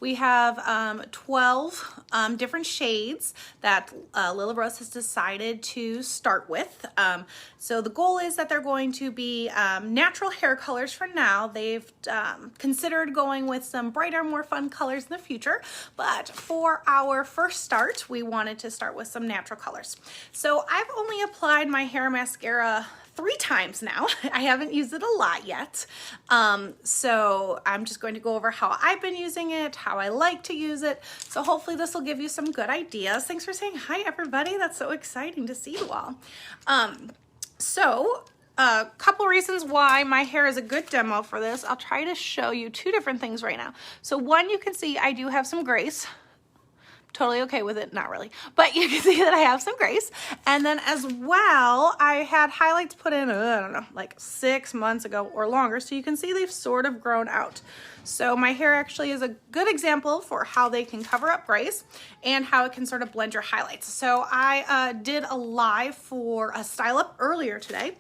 We have 12 different shades that Lilla Rose has decided to start with. So the goal is that they're going to be natural hair colors for now. They've considered going with some brighter, more fun colors in the future, but for our first start, we wanted to start with some natural colors. So I've only applied my hair mascara 3 times now. I haven't used it a lot yet. So I'm just going to go over how I've been using it, how I like to use it. So hopefully this will give you some good ideas. Thanks for saying hi, everybody. That's so exciting to see you all. A couple reasons why my hair is a good demo for this. I'll try to show you 2 different things right now. So one, you can see I do have some grace. Totally okay with it, not really, but you can see that I have some grace. And then as well, I had highlights put in, I don't know, like 6 months ago or longer. So you can see they've sort of grown out. So my hair actually is a good example for how they can cover up grace and how it can sort of blend your highlights. So I did a live for a style up earlier today,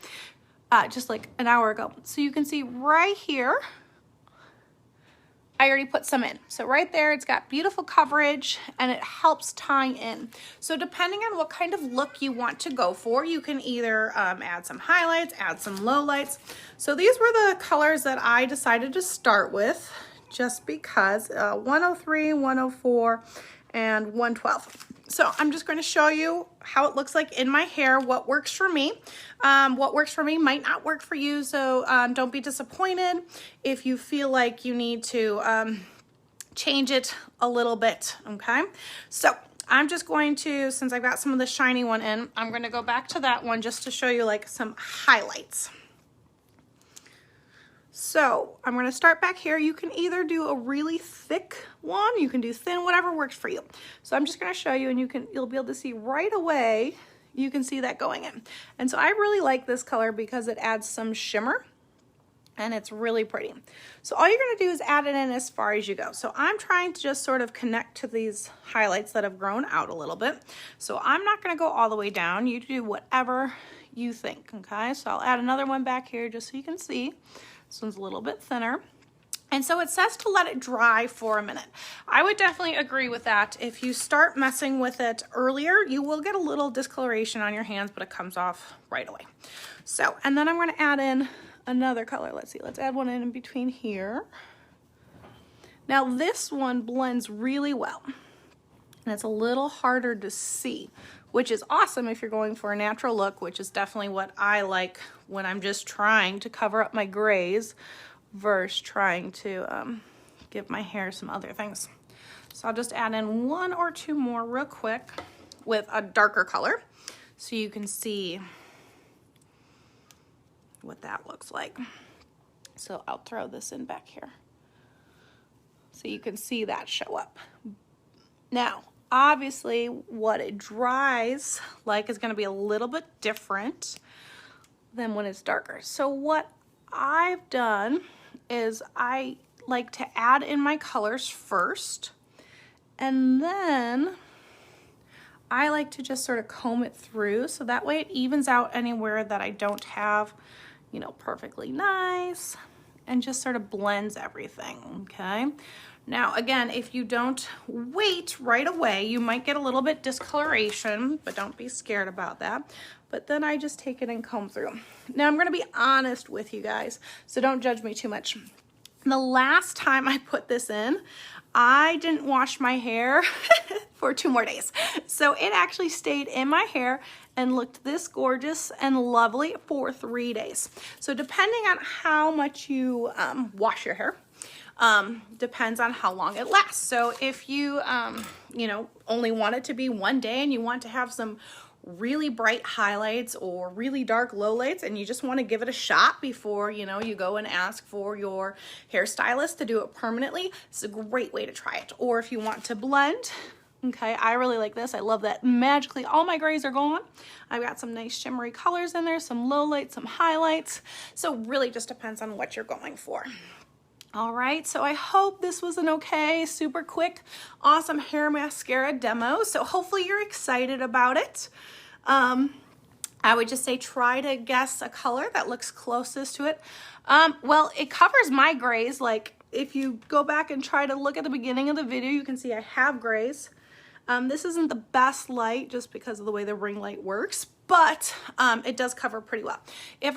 just like an hour ago. So you can see right here, I already put some in. So right there, it's got beautiful coverage and it helps tie in. So depending on what kind of look you want to go for, you can either add some highlights, add some lowlights. So these were the colors that I decided to start with just because 103, 104, and 112. So I'm just going to show you how it looks like in my hair, what works for me. What works for me might not work for you, so don't be disappointed if you feel like you need to change it a little bit, okay? So I'm just going to, since I've got some of the shiny one in, I'm going to go back to that one just to show you like some highlights. So I'm going to start back here. You can either do a really thick one, you can do thin, whatever works for you. So I'm just going to show you, and you'll be able to see right away, you can see that going in. And so I really like this color because it adds some shimmer and it's really pretty. So all you're going to do is add it in as far as you go. So I'm trying to just sort of connect to these highlights that have grown out a little bit. So I'm not going to go all the way down. You do whatever you think, okay? So I'll add another one back here just so you can see. This one's a little bit thinner. And so it says to let it dry for a minute. I would definitely agree with that. If you start messing with it earlier, you will get a little discoloration on your hands, but it comes off right away. So, and then I'm going to add in another color. Let's see, let's add one in between here. Now this one blends really well. And it's a little harder to see, which is awesome if you're going for a natural look, which is definitely what I like when I'm just trying to cover up my grays versus trying to give my hair some other things. So I'll just add in 1 or 2 more real quick with a darker color so you can see what that looks like. So I'll throw this in back here so you can see that show up. Now, obviously, what it dries like is going to be a little bit different than when it's darker. So what I've done is I like to add in my colors first, and then I like to just sort of comb it through so that way it evens out anywhere that I don't have, you know, perfectly nice, and just sort of blends everything, okay? Now, again, if you don't wait right away, you might get a little bit discoloration, but don't be scared about that. But then I just take it and comb through. Now, I'm going to be honest with you guys, so don't judge me too much. The last time I put this in, I didn't wash my hair for 2 more days. So it actually stayed in my hair and looked this gorgeous and lovely for 3 days. So depending on how much you wash your hair, depends on how long it lasts. So if you, you know, only want it to be 1 day and you want to have some really bright highlights or really dark lowlights and you just want to give it a shot before, you know, you go and ask for your hairstylist to do it permanently, it's a great way to try it. Or if you want to blend, okay, I really like this. I love that magically all my grays are gone. I've got some nice shimmery colors in there, some lowlights, some highlights. So really just depends on what you're going for. All right, so I hope this was an okay, super quick, awesome hair mascara demo. So hopefully you're excited about it. I would just say try to guess a color that looks closest to it. Well, it covers my grays like if you go back and try to look at the beginning of the video, you can see I have grays. This isn't the best light just because of the way the ring light works, but it does cover pretty well. If